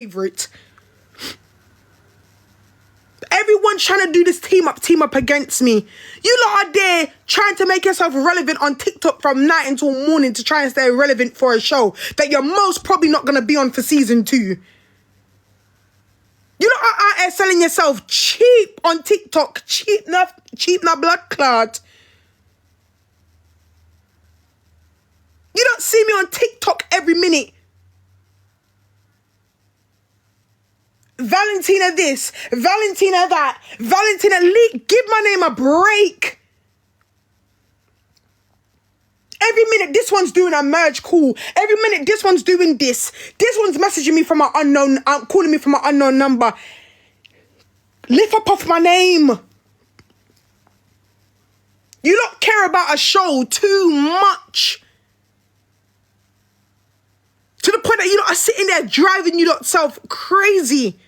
favorite. Everyone's trying to do this team up against me. You lot are there trying to make yourself relevant on TikTok from night until morning to try and stay relevant for a show that you're most probably not going to be on for season 2. You lot are out here selling yourself cheap on TikTok. Cheap na blood clot. You don't see me on TikTok every minute. Valentina this, Valentina that, Valentina leak. Give my name a break. Every minute this one's doing a merge call. Every minute this one's doing this. This one's messaging me from an unknown, calling me from an unknown number. Lift up off my name. You don't care about a show too much. To the point that you lot are sitting there driving you lot self crazy.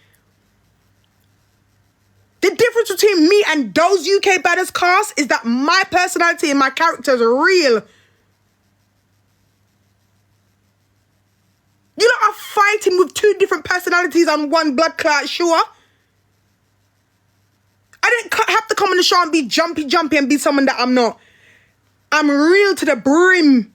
The difference between me and those UK baddest cast is that my personality and my character is real. You lot are fighting with 2 different personalities on one blood clot, sure. I didn't have to come on the show and be jumpy and be someone that I'm not. I'm real to the brim.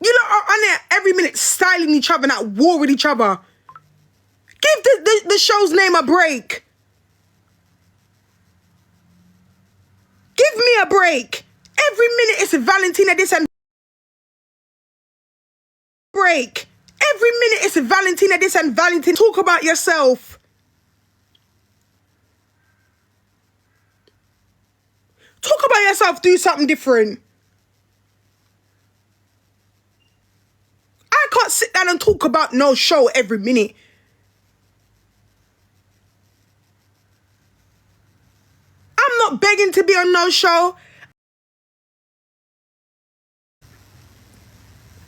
You lot are on there every minute styling each other and at war with each other. Give the show's name a break. Give me a break. Every minute it's Valentina this and break. Every minute it's Valentina this and Valentina. Talk about yourself. Talk about yourself. Do something different. I can't sit down and talk about no show every minute. I'm not begging to be on no show.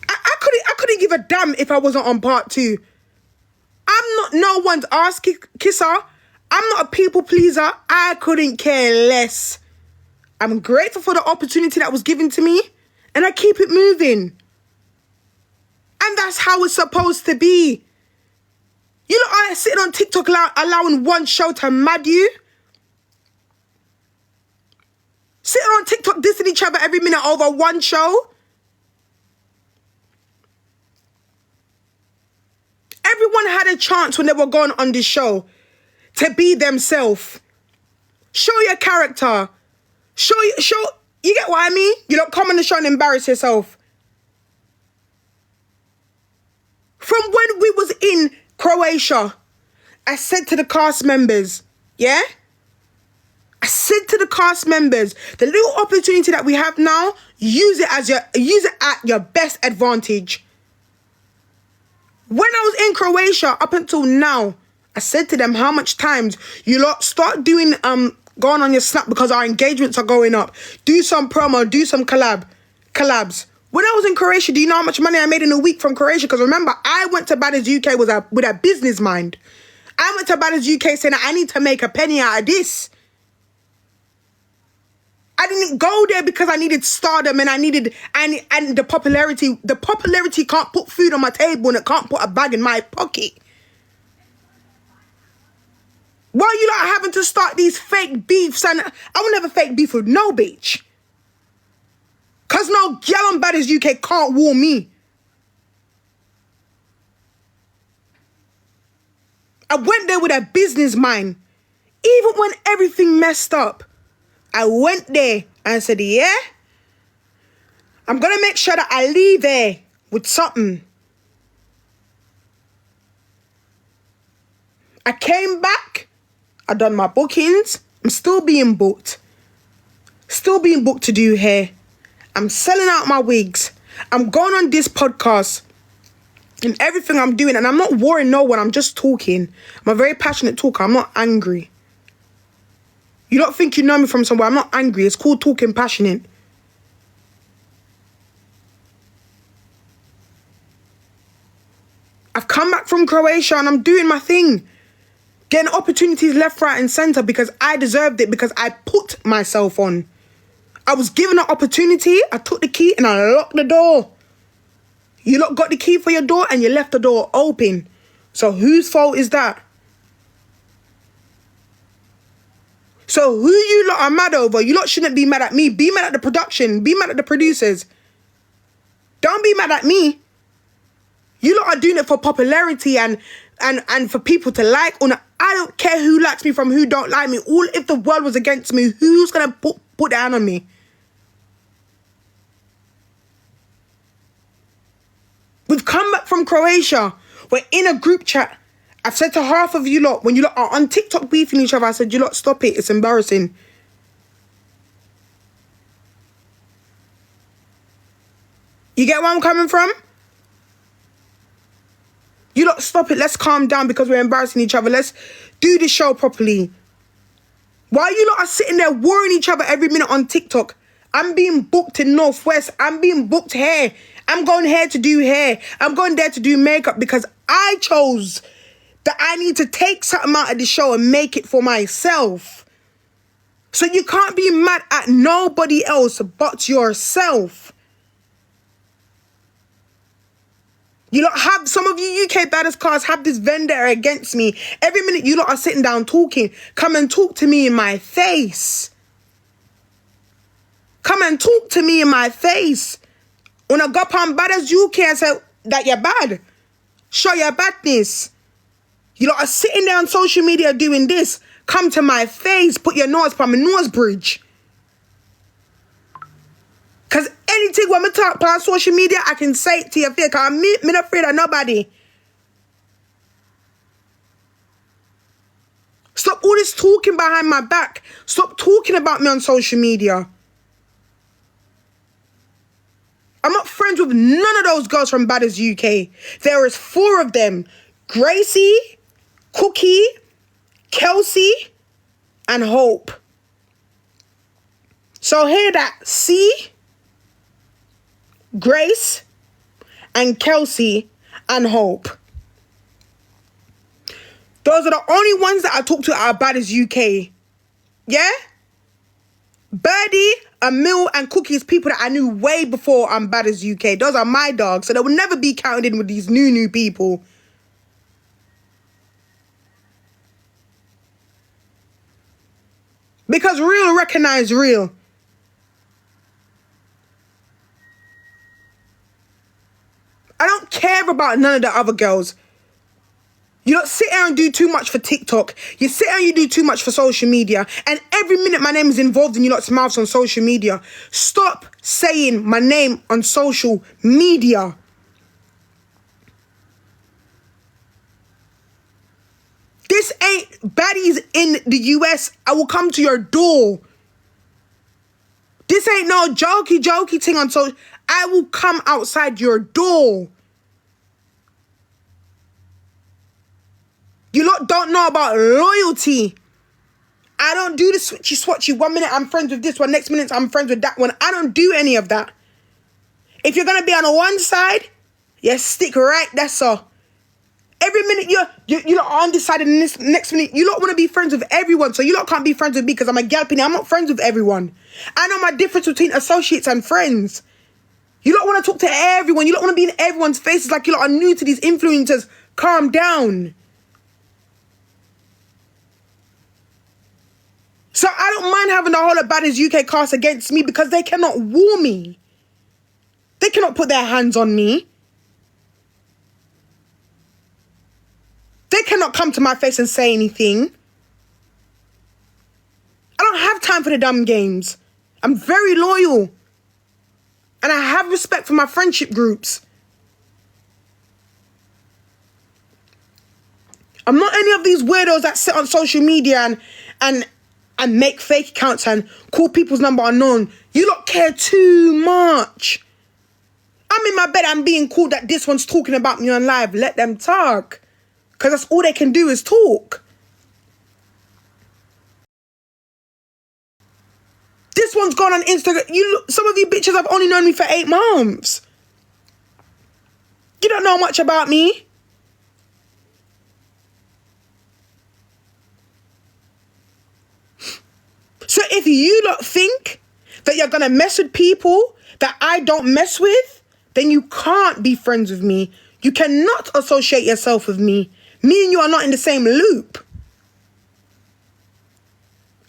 I couldn't give a damn if I wasn't on part 2. I'm not no one's ass kisser. I'm not a people pleaser. I couldn't care less. I'm grateful for the opportunity that was given to me, and I keep it moving. And that's how it's supposed to be. You lot are sitting on TikTok allowing one show to mad you. Sitting on TikTok dissing each other every minute over one show. Everyone had a chance when they were going on this show to be themselves. Show your character. You get what I mean? You don't come on the show and embarrass yourself. From when we was in Croatia, I said to the cast members, yeah? I said to the cast members, the little opportunity that we have now, use it at your best advantage. When I was in Croatia up until now, I said to them how much times you lot start doing going on your Snap because our engagements are going up. Do some promo, do some collabs. When I was in Croatia, do you know how much money I made in a week from Croatia? Because remember, I went to Badders UK with a business mind. I went to Badders UK saying I need to make a penny out of this. I didn't go there because I needed stardom and and the popularity. The popularity can't put food on my table and it can't put a bag in my pocket. Why you not having to start these fake beefs? And I will never fake beef with no bitch. Because no girl on Badders UK can't warn me. I went there with a business mind. Even when everything messed up, I went there and said, yeah, I'm going to make sure that I leave there with something. I came back. I done my bookings. I'm still being booked. Still being booked to do hair. I'm selling out my wigs. I'm going on this podcast and everything I'm doing. And I'm not worrying no one. I'm just talking. I'm a very passionate talker. I'm not angry. You don't think you know me from somewhere. I'm not angry. It's called talking passionate. I've come back from Croatia and I'm doing my thing. Getting opportunities left, right and centre because I deserved it, because I put myself on. I was given an opportunity, I took the key and I locked the door. You lot got the key for your door and you left the door open. So whose fault is that? So who you lot are mad over? You lot shouldn't be mad at me. Be mad at the production. Be mad at the producers. Don't be mad at me. You lot are doing it for popularity and for people to like. Or not. I don't care who likes me from who don't like me. All if the world was against me, who's gonna put down on me? We've come back from Croatia. We're in a group chat. I've said to half of you lot, when you lot are on TikTok beefing each other, I said, you lot, stop it. It's embarrassing. You get where I'm coming from? You lot, stop it. Let's calm down because we're embarrassing each other. Let's do the show properly. While you lot are sitting there worrying each other every minute on TikTok, I'm being booked in Northwest. I'm being booked here. I'm going here to do hair. I'm going there to do makeup because I chose that I need to take something out of the show and make it for myself. So you can't be mad at nobody else but yourself. You lot have, some of you UK baddest cars have this vendetta against me. Every minute you lot are sitting down talking, come and talk to me in my face. Come and talk to me in my face. When I go on bad as UK and say that you're bad, show your badness. You lot are sitting there on social media doing this. Come to my face, put your nose by my nose bridge. Because anything when I talk on social media, I can say it to your face. Because I'm not afraid of nobody. Stop all this talking behind my back. Stop talking about me on social media. I'm not friends with none of those girls from Bad as UK. There is 4 of them. Gracie, Cookie, Kelsey, and Hope. So hear that. C, Grace, and Kelsey, and Hope. Those are the only ones that I talk to are Bad as UK. Yeah? Birdie, Emil, and Cookie is people that I knew way before I'm Bad as UK. Those are my dogs, so they will never be counted in with these new people. Because real recognize real. I don't care about none of the other girls. You don't sit there and do too much for TikTok. You sit there and you do too much for social media. And every minute my name is involved in you lot's mouths on social media. Stop saying my name on social media. This ain't baddies in the US. I will come to your door. This ain't no jokey thing on social. I will come outside your door. You lot don't know about loyalty. I don't do the switchy. 1 minute I'm friends with this one, next minute I'm friends with that one. I don't do any of that. If you're gonna be on one side, you stick right there, so. Every minute you lot are undecided, and this next minute you lot want to be friends with everyone. So you lot can't be friends with me because I'm a gal penny. I'm not friends with everyone. I know my difference between associates and friends. You lot want to talk to everyone. You lot want to be in everyone's faces like you lot are new to these influencers. Calm down. So I don't mind having the whole of Bad as UK cast against me because they cannot woo me. They cannot put their hands on me. They cannot come to my face and say anything. I don't have time for the dumb games. I'm very loyal. And I have respect for my friendship groups. I'm not any of these weirdos that sit on social media and make fake accounts and call people's number unknown. You lot care too much. I'm in my bed, I'm being called that this one's talking about me on live. Let them talk. Because that's all they can do is talk. This one's gone on Instagram. Some of you bitches have only known me for 8 months. You don't know much about me. So if you lot think that you're going to mess with people that I don't mess with, then you can't be friends with me. You cannot associate yourself with me. Me and you are not in the same loop.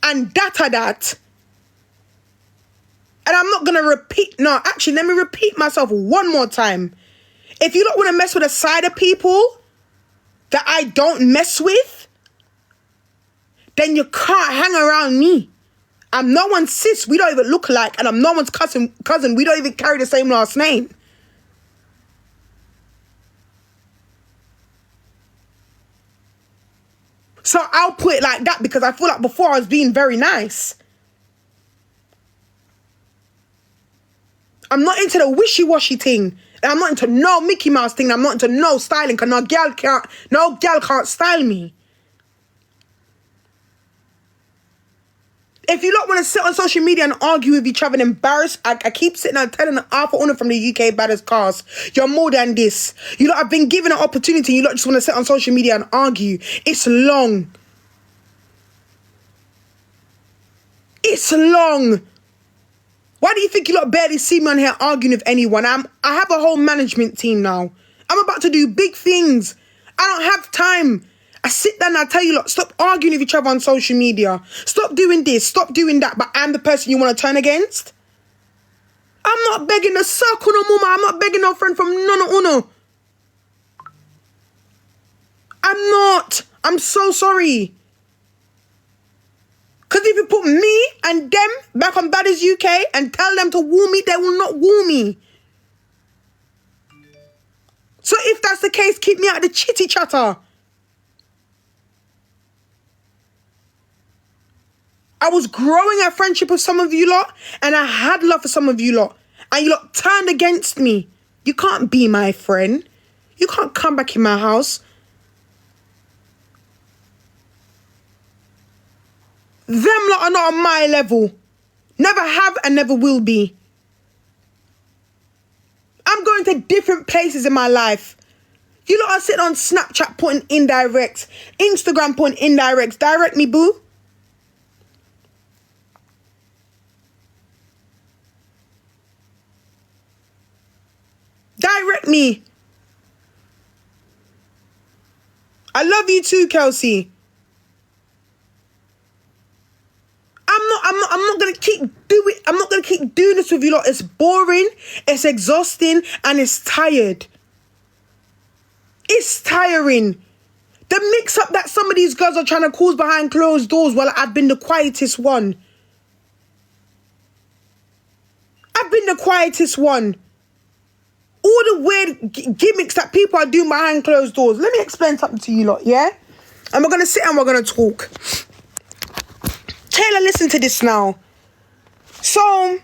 And that. And I'm not going to repeat. No, actually, let me repeat myself one more time. If you don't want to mess with a side of people that I don't mess with, then you can't hang around me. I'm no one's sis. We don't even look alike. And I'm no one's cousin. We don't even carry the same last name. So I'll put it like that because I feel like before I was being very nice. I'm not into the wishy-washy thing. And I'm not into no Mickey Mouse thing. I'm not into no styling because no girl can't style me. If you don't want to sit on social media and argue with each other and embarrass, I keep sitting and telling the Arthur owner from the UK baddest cast, you're more than this. You lot have been given an opportunity. You lot just want to sit on social media and argue. It's long. It's long. Why do you think you lot barely see me on here arguing with anyone? I have a whole management team now. I'm about to do big things. I don't have time. I sit down and I tell you, lot, stop arguing with each other on social media. Stop doing this, stop doing that, but I'm the person you want to turn against? I'm not begging a circle no mama. I'm not begging no friend from uno. I'm not. I'm so sorry. Because if you put me and them back on Baddies UK and tell them to woo me, they will not woo me. So if that's the case, keep me out of the chitty chatter. I was growing a friendship with some of you lot, and I had love for some of you lot, and you lot turned against me. You can't be my friend. You can't come back in my house. Them lot are not on my level. Never have and never will be. I'm going to different places in my life. You lot are sitting on Snapchat putting indirects, Instagram putting indirects. Direct me, boo. Direct me. I love you too, Kelsey. I'm not gonna keep doing this with you lot. It's boring, it's exhausting, and it's tired. It's tiring. The mix up that some of these girls are trying to cause behind closed doors while I've been the quietest one. All the weird gimmicks that people are doing behind closed doors. Let me explain something to you lot, yeah? And we're going to sit and we're going to talk. Taylor, listen to this now. So,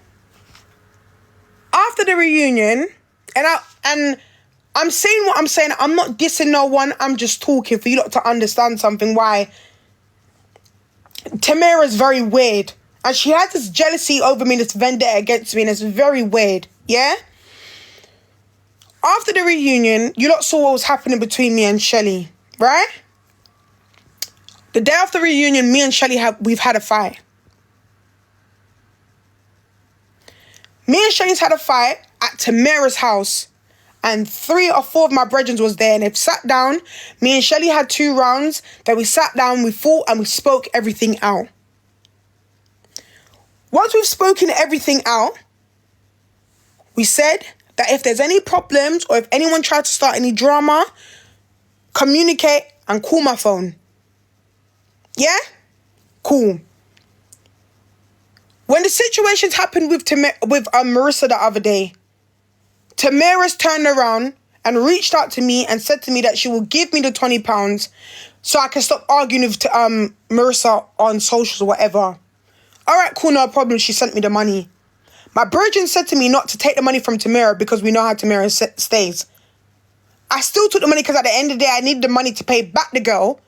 after the reunion, and I'm saying what I'm saying. I'm not dissing no one. I'm just talking for you lot to understand something. Why? Tamara's very weird. And she has this jealousy over me, this vendetta against me, and it's very weird, yeah? After the reunion, you lot saw what was happening between me and Shelly, right? The day after the reunion, me and Shelly we've had a fight. Me and Shelly's had a fight at Tamara's house, and 3 or 4 of my brethren was there, and they've sat down. Me and Shelly had 2 rounds. Then we sat down, we fought, and we spoke everything out. Once we've spoken everything out, we said that if there's any problems or if anyone tried to start any drama, communicate and call my phone. Yeah? Cool. When the situations happened with Marissa the other day, Tamara's turned around and reached out to me and said to me that she will give me the £20 so I can stop arguing with Marissa on socials or whatever. All right, cool, no problem. She sent me the money. My brethren said to me not to take the money from Tamara because we know how Tamara stays. I still took the money because at the end of the day, I needed the money to pay back the girl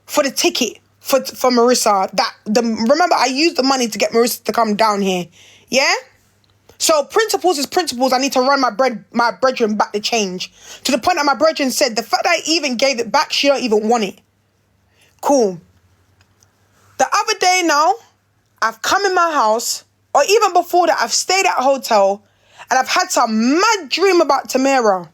for the ticket for Marissa. Remember, I used the money to get Marissa to come down here. Yeah? So principles is principles. I need to run my brethren back the change. To the point that my brethren said, the fact that I even gave it back, she don't even want it. Cool. The other day now, I've come in my house, or even before that, I've stayed at a hotel, And I've had some mad dream about Tamara.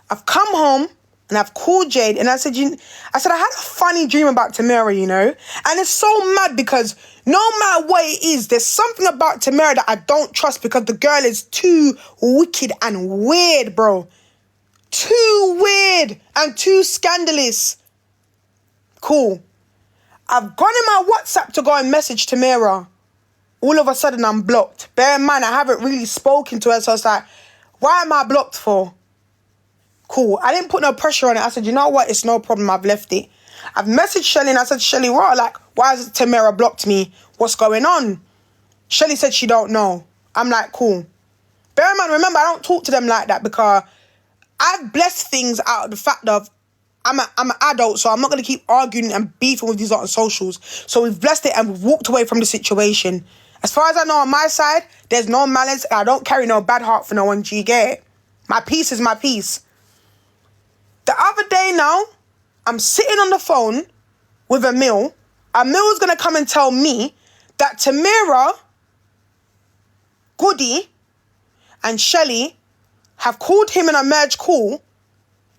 I've come home and I've called Jade and I said, I had a funny dream about Tamara, you know? And it's so mad because no matter what it is, there's something about Tamara that I don't trust because the girl is too wicked and weird, bro. Too weird and too scandalous. Cool. I've gone in my WhatsApp to go and message Tamara. All of a sudden, I'm blocked. Bear in mind, I haven't really spoken to her, so it's like, why am I blocked for? Cool. I didn't put no pressure on it. I said, you know what? It's no problem. I've left it. I've messaged Shelly and I said, Shelly, what? Like, why has Tamara blocked me? What's going on? Shelly said she don't know. I'm like, cool. Bear in mind, remember, I don't talk to them like that because I've blessed things out of the fact of I'm an adult, so I'm not going to keep arguing and beefing with these lot on socials. So we've blessed it and we've walked away from the situation. As far as I know on my side, there's no malice. I don't carry no bad heart for no one. G, get it? My peace is my peace. The other day now, I'm sitting on the phone with Emil. Emil's going to come and tell me that Tamara, Goody, and Shelly have called him in a merge call.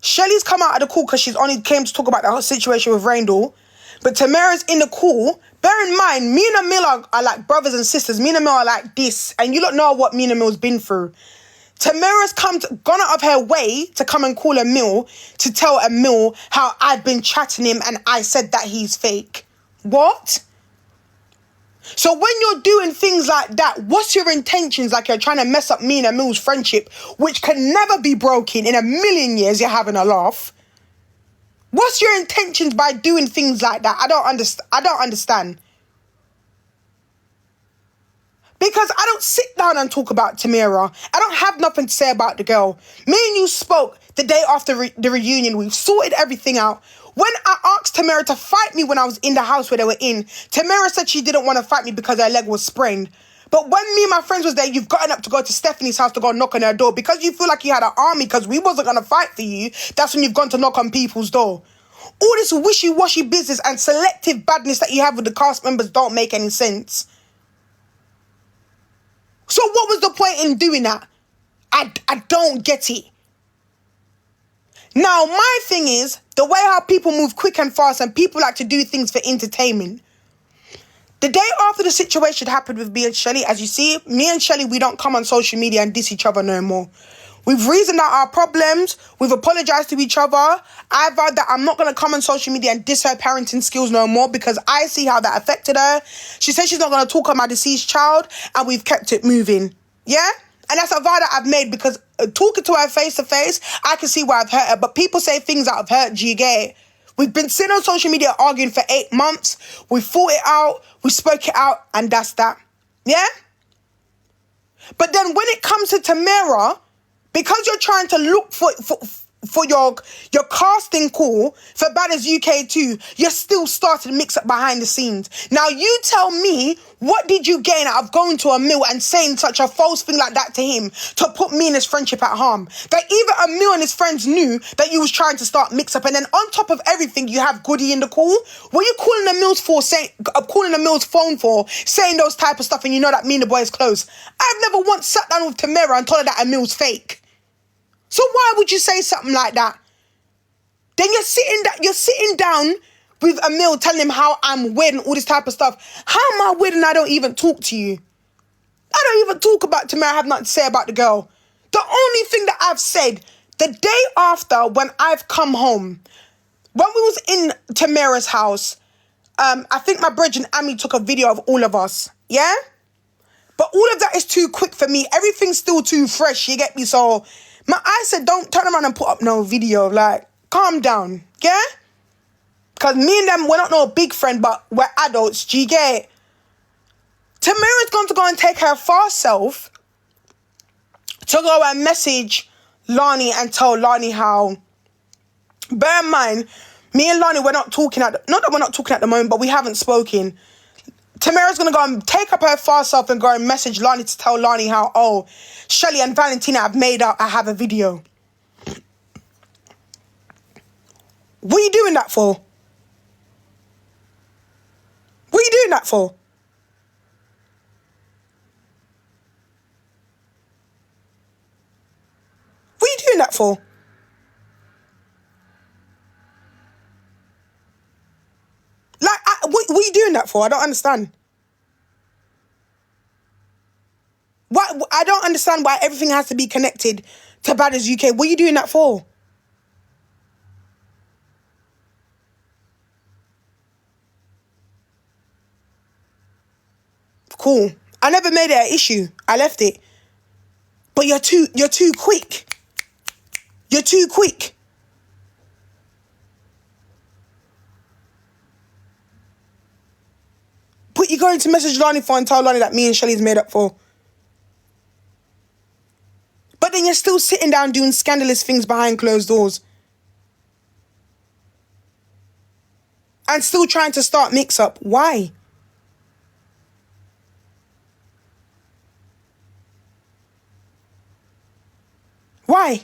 Shelly's come out of the call because she's only came to talk about the whole situation with Raindall. But Tamara's in the call. Bear in mind, me and Emil are like brothers and sisters. Me and Emil are like this. And you don't know what me and Emil's been through. Tamara's gone out of her way to come and call Emil to tell Emil how I've been chatting him and I said that he's fake. What? So when you're doing things like that, what's your intentions? Like you're trying to mess up me and Emil's friendship, which can never be broken in a million years. You're having a laugh. What's your intentions by doing things like that? I don't understand. Because I don't sit down and talk about Tamara. I don't have nothing to say about the girl. Me and you spoke the day after the reunion. We've sorted everything out. When I asked Tamara to fight me when I was in the house where they were in, Tamara said she didn't want to fight me because her leg was sprained. But when me and my friends was there, you've gotten up to go to Stephanie's house to go knock on her door. Because you feel like you had an army because we wasn't going to fight for you, that's when you've gone to knock on people's door. All this wishy-washy business and selective badness that you have with the cast members don't make any sense. So what was the point in doing that? I don't get it. Now, my thing is, the way how people move quick and fast and people like to do things for entertainment. The day after the situation happened with me and Shelly, as you see, me and Shelly, we don't come on social media and diss each other no more. We've reasoned out our problems. We've apologized to each other. I vowed that I'm not going to come on social media and diss her parenting skills no more because I see how that affected her. She said she's not going to talk on my deceased child and we've kept it moving. Yeah? And that's a vow that I've made because talking to her face to face, I can see where I've hurt her. But people say things that I've hurt, do you get it? We've been sitting on social media arguing for 8 months. We fought it out. We spoke it out. And that's that. Yeah? But then when it comes to Tamara, because you're trying to look for your casting call for Bad as UK 2, you're still starting to mix up behind the scenes. Now you tell me, what did you gain out of going to Emil and saying such a false thing like that to him to put me and his friendship at harm? That even Emil and his friends knew that you was trying to start mix up, and then on top of everything, you have Goody in the call. What are you calling Emil's phone for, saying those type of stuff, and you know that me and the boy is close? I've never once sat down with Tamara and told her that Emil's fake. So why would you say something like that? Then you're sitting down with Emil telling him how I'm weird and all this type of stuff. How am I weird and I don't even talk to you? I don't even talk about Tamara. I have nothing to say about the girl. The only thing that I've said, the day after when I've come home, when we was in Tamara's house, I think my bridge and Amy took a video of all of us. Yeah? But all of that is too quick for me. Everything's still too fresh. You get me? So I said, don't turn around and put up no video. Like, calm down. Yeah? Because me and them, we're not no big friend, but we're adults. Do you get it? Tamara's going to go and take her far self to go and message Lani and tell Lani how. Bear in mind, me and Lani, not that we're not talking at the moment, but we haven't spoken. Tamara's going to go and take up her far self and go and message Lani to tell Lani how, oh, Shelly and Valentina have made up, I have a video. What are you doing that for? What are you doing that for? doing that for? Like, what are you doing that for? I don't understand. I don't understand why everything has to be connected to Badders UK. What are you doing that for? Cool. I never made it an issue. I left it. But you're too quick. You're too quick. But you're going to message Lani for and tell Lani that me and Shelly's made up for. But then you're still sitting down doing scandalous things behind closed doors. And still trying to start mix-up. Why? Why?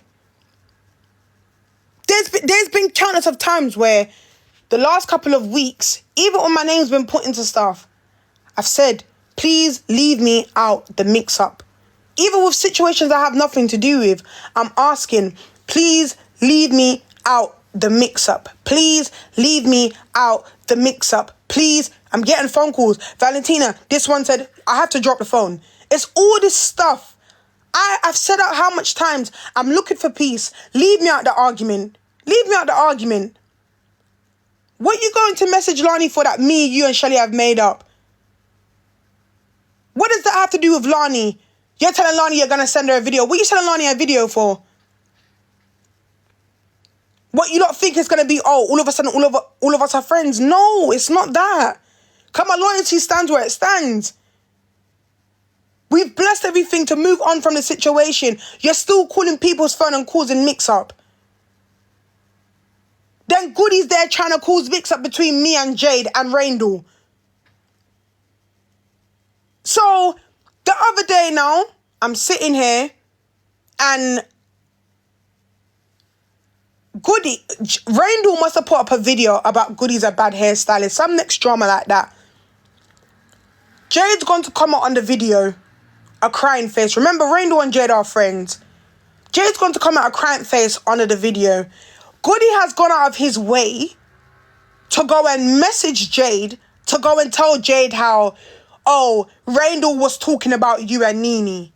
There's been countless of times where the last couple of weeks, even when my name's been put into stuff, I've said, please leave me out the mix-up. Even with situations I have nothing to do with, I'm asking, please leave me out the mix-up. Please leave me out the mix-up. Please, I'm getting phone calls. Valentina, this one said, I have to drop the phone. It's all this stuff. I've said out how much times I'm looking for peace. Leave me out the argument. Leave me out the argument. What are you going to message Lani for that me, you and Shelly have made up? What does that have to do with Lani? You're telling Lani you're going to send her a video. What are you sending Lani a video for? What you lot think is going to be, oh, all of a sudden all of us are friends? No, it's not that. Come on, loyalty stands where it stands. We've blessed everything to move on from the situation. You're still calling people's phone and causing mix-up. Then Goody's there trying to cause mix-up between me and Jade and Raindle. So, the other day now, I'm sitting here and Raindle must have put up a video about Goody's a bad hairstylist. Some next drama like that. Jade's going to comment on the video, a crying face. Remember, Raindle and Jade are friends. Jade's going to comment a crying face under the video. Goody has gone out of his way to go and message Jade, to go and tell Jade how, oh, Raindle was talking about you and Nene.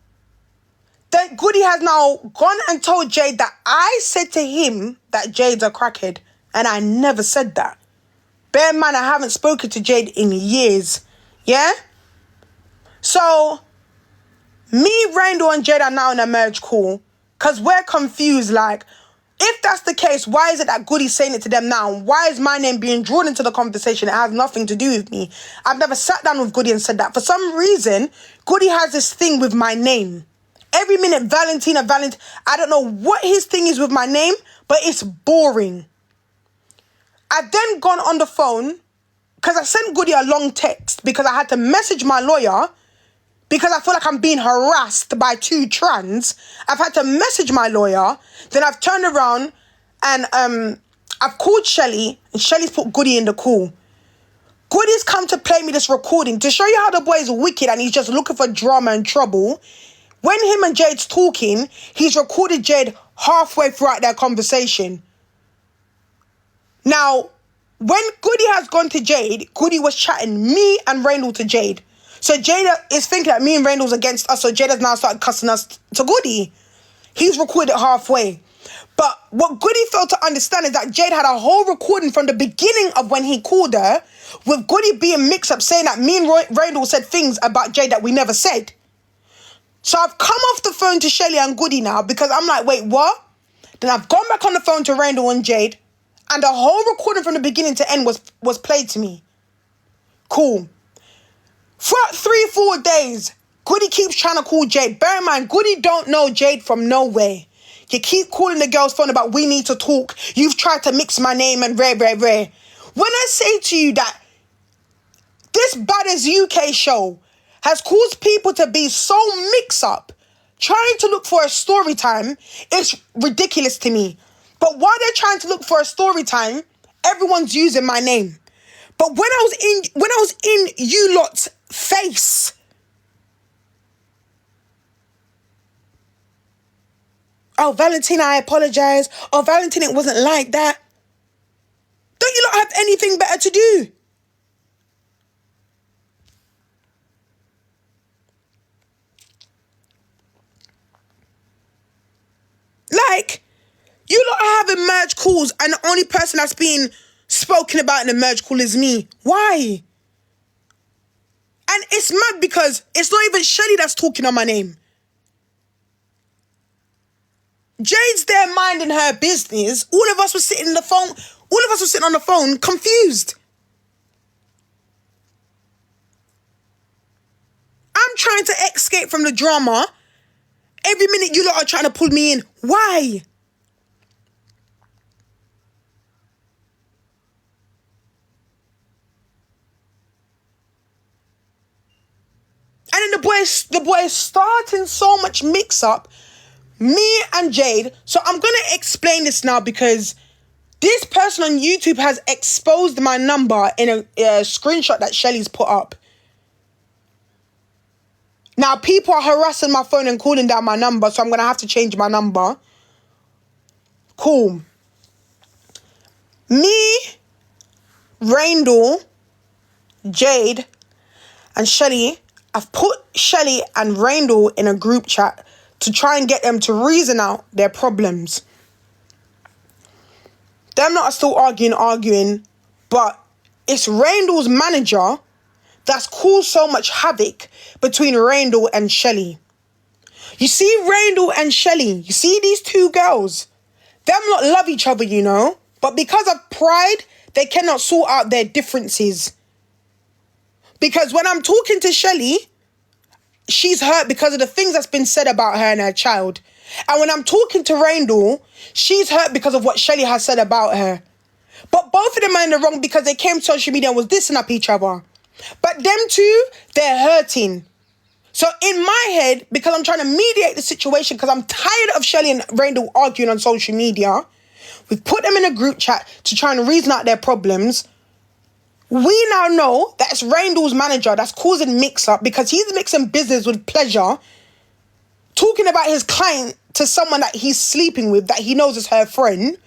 Then Goody has now gone and told Jade that I said to him that Jade's a crackhead, and I never said that. Bear in mind, I haven't spoken to Jade in years. Yeah? So, me, Raindle, and Jade are now in a merge call, because we're confused, like, if that's the case, why is it that Goody's saying it to them now? Why is my name being drawn into the conversation? It has nothing to do with me. I've never sat down with Goody and said that. For some reason, Goody has this thing with my name. Every minute, Valentina. I don't know what his thing is with my name, but it's boring. I've then gone on the phone, because I sent Goody a long text, because I had to message my lawyer, because I feel like I'm being harassed by two trans. I've had to message my lawyer. Then I've turned around and I've called Shelly, and Shelly's put Goody in the call. Goody's come to play me this recording to show you how the boy is wicked and he's just looking for drama and trouble. When him and Jade's talking, he's recorded Jade halfway throughout their conversation. Now, when Goody has gone to Jade, Goody was chatting me and Raindle to Jade. So Jade is thinking that me and Raindle's against us, so Jade has now started cussing us to Goody. He's recorded it halfway. But what Goody failed to understand is that Jade had a whole recording from the beginning of when he called her, with Goody being mixed up, saying that me and Raindle said things about Jade that we never said. So I've come off the phone to Shelly and Goody now, because I'm like, wait, what? Then I've gone back on the phone to Raindle and Jade, and the whole recording from the beginning to end was played to me. Cool. For 3-4 days, Goody keeps trying to call Jade. Bear in mind, Goody don't know Jade from nowhere. You keep calling the girl's phone about we need to talk. You've tried to mix my name and rare. When I say to you that this Badders UK show has caused people to be so mixed up, trying to look for a story time, it's ridiculous to me. But while they're trying to look for a story time, everyone's using my name. But when I was in you lot's face, Oh, Valentina, I apologize. Oh, Valentina, it wasn't like that. Don't you not have anything better to do? Like, you lot are having merge calls and the only person that's being spoken about in the merge call is me. Why? And it's mad because it's not even Shelly that's talking on my name. Jade's there minding her business. All of us were sitting on the phone confused. I'm trying to escape from the drama. Every minute you lot are trying to pull me in. Why? And then the boy is starting so much mix up. Me and Jade. So I'm going to explain this now because this person on YouTube has exposed my number in a screenshot that Shelly's put up. Now, people are harassing my phone and calling down my number, so I'm going to have to change my number. Cool. Me, Raindle, Jade, and Shelly, I've put Shelly and Raindle in a group chat to try and get them to reason out their problems. Them not still arguing, but it's Raindle's manager that's caused so much havoc between Raindle and Shelly. You see Raindle and Shelly, you see these two girls, them lot love each other, you know, but because of pride, they cannot sort out their differences. Because when I'm talking to Shelly, she's hurt because of the things that's been said about her and her child. And when I'm talking to Raindle, she's hurt because of what Shelly has said about her. But both of them are in the wrong because they came to social media and was dissing up each other. But them two, they're hurting. So in my head, because I'm trying to mediate the situation, because I'm tired of Shelly and Raindle arguing on social media, we've put them in a group chat to try and reason out their problems. We now know that it's Raindle's manager that's causing mix-up because he's mixing business with pleasure, talking about his client to someone that he's sleeping with that he knows is her friend.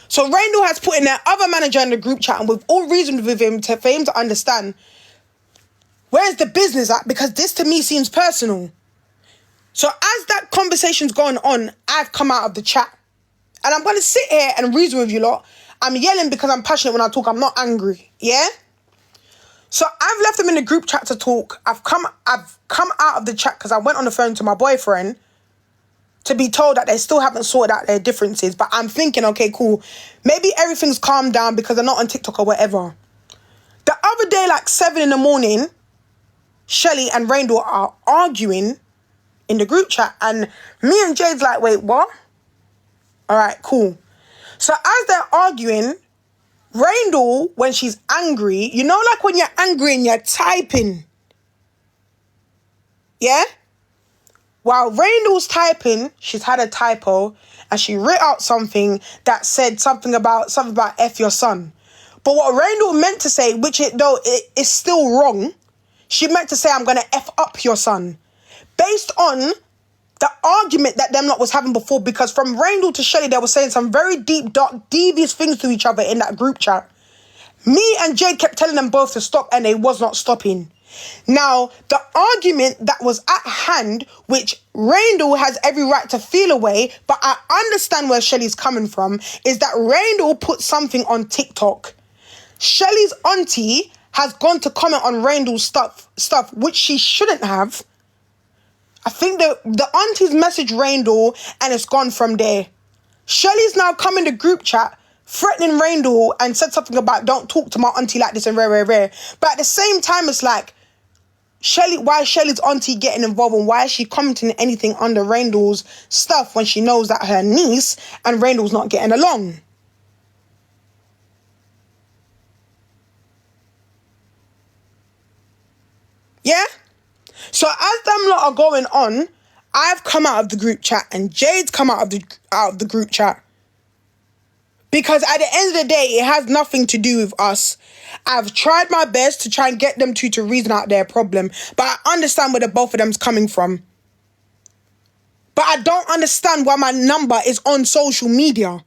So Raindle has put in their other manager in the group chat and we've all reasoned with him for him to understand where's the business at, because this to me seems personal. So as that conversation's going on, I've come out of the chat and I'm going to sit here and reason with you lot. I'm yelling because I'm passionate when I talk. I'm not angry. Yeah? So I've left them in the group chat to talk. I've come out of the chat because I went on the phone to my boyfriend to be told that they still haven't sorted out their differences. But I'm thinking, okay, cool. Maybe everything's calmed down because they're not on TikTok or whatever. The other day, like 7 a.m, Shelly and Raindle are arguing in the group chat. And me and Jade's like, wait, what? All right, cool. So as they're arguing, Raindle, when she's angry, you know, like when you're angry and you're typing. Yeah? While Raindle's typing, she's had a typo and she writ out something that said something about F your son. But what Raindle meant to say, which it is still wrong, she meant to say, I'm going to F up your son. Based on the argument that them lot was having before, because from Raindle to Shelly, they were saying some very deep, dark, devious things to each other in that group chat. Me and Jade kept telling them both to stop and they was not stopping. Now, the argument that was at hand, which Raindle has every right to feel away, but I understand where Shelly's coming from, is that Raindle put something on TikTok. Shelly's auntie has gone to comment on Raindle's stuff, which she shouldn't have. I think the aunties messaged Raindle and it's gone from there. Shelly's now come in the group chat threatening Raindle and said something about don't talk to my auntie like this and rare. But at the same time, it's like, why is Shelly's auntie getting involved and why is she commenting anything under Raindle's stuff when she knows that her niece and Raindle's not getting along? Yeah? So as them lot are going on, I've come out of the group chat and Jade's come out of the group chat. Because at the end of the day, it has nothing to do with us. I've tried my best to try and get them to reason out their problem, but I understand where the both of them's coming from. But I don't understand why my number is on social media.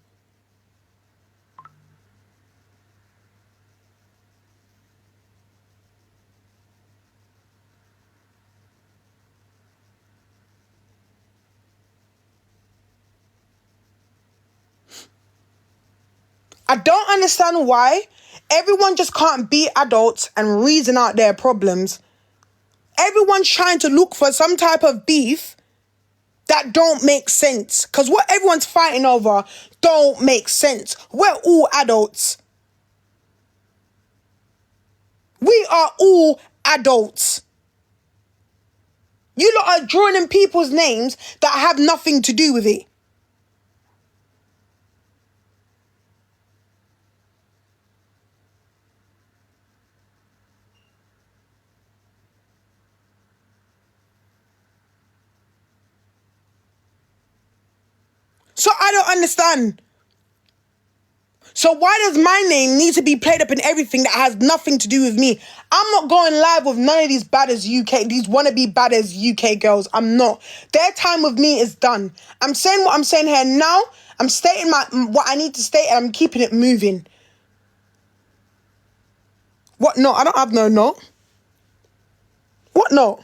I don't understand why everyone just can't be adults and reason out their problems. Everyone's trying to look for some type of beef that don't make sense. Because what everyone's fighting over don't make sense. We're all adults. We are all adults. You lot are drawing in people's names that have nothing to do with it. So I don't understand. So why does my name need to be played up in everything that has nothing to do with me? I'm not going live with none of these these wannabe badders UK girls. I'm not. Their time with me is done. I'm saying what I'm saying here now. I'm stating what I need to state and I'm keeping it moving. What? No, I don't have no note. What note?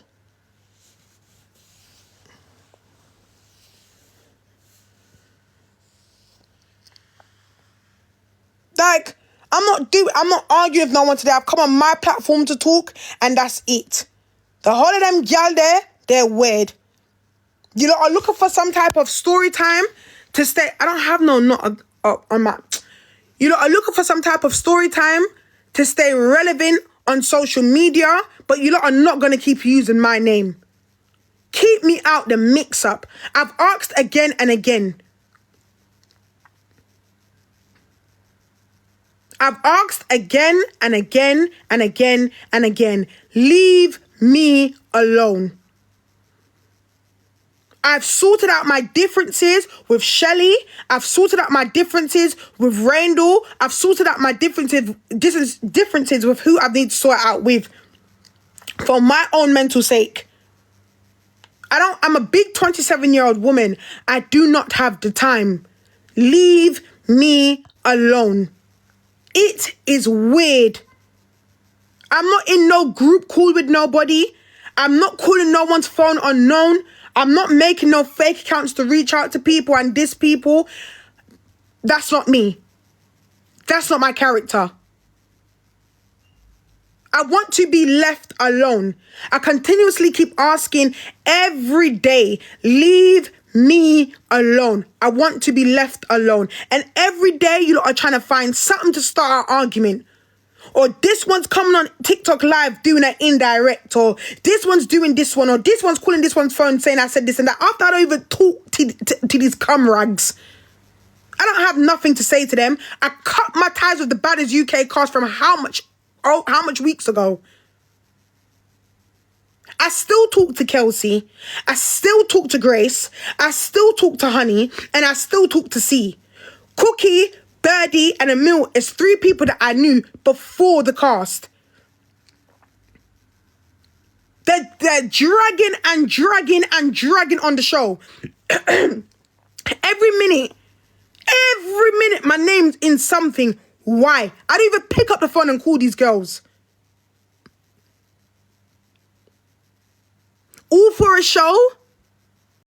Like, I'm not arguing with no one today. I've come on my platform to talk, and that's it. The whole of them gal there, they're weird. You know, are looking for some type of story time to stay. I don't have no not on my. You know, are looking for some type of story time to stay relevant on social media, but you lot are not gonna keep using my name. Keep me out the mix up. I've asked again and again. I've asked again and again and again and again. Leave me alone. I've sorted out my differences with Shelly. I've sorted out my differences with Randall. I've sorted out my differences with who I need to sort out with for my own mental sake. I'm a big 27-year-old woman. I do not have the time. Leave me alone. It is weird. I'm not in no group call with nobody. I'm not calling no one's phone unknown. I'm not making no fake accounts to reach out to people and diss people. That's not me. That's not my character. I want to be left alone. I continuously keep asking every day, leave me alone. I want to be left alone. And every day you lot are trying to find something to start an argument. Or this one's coming on TikTok live doing an indirect, or this one's doing this one, or this one's calling this one's phone saying I said this and that. After I don't even talk to these rags. I don't have nothing to say to them. I cut my ties with the baddest UK cast from how much weeks ago? I still talk to Kelsey. I still talk to Grace. I still talk to Honey. And I still talk to C. Cookie, Birdie, and Emil is 3 people that I knew before the cast. They're dragging on the show. Every minute, my name's in something. Why? I don't even pick up the phone and call these girls. All for a show?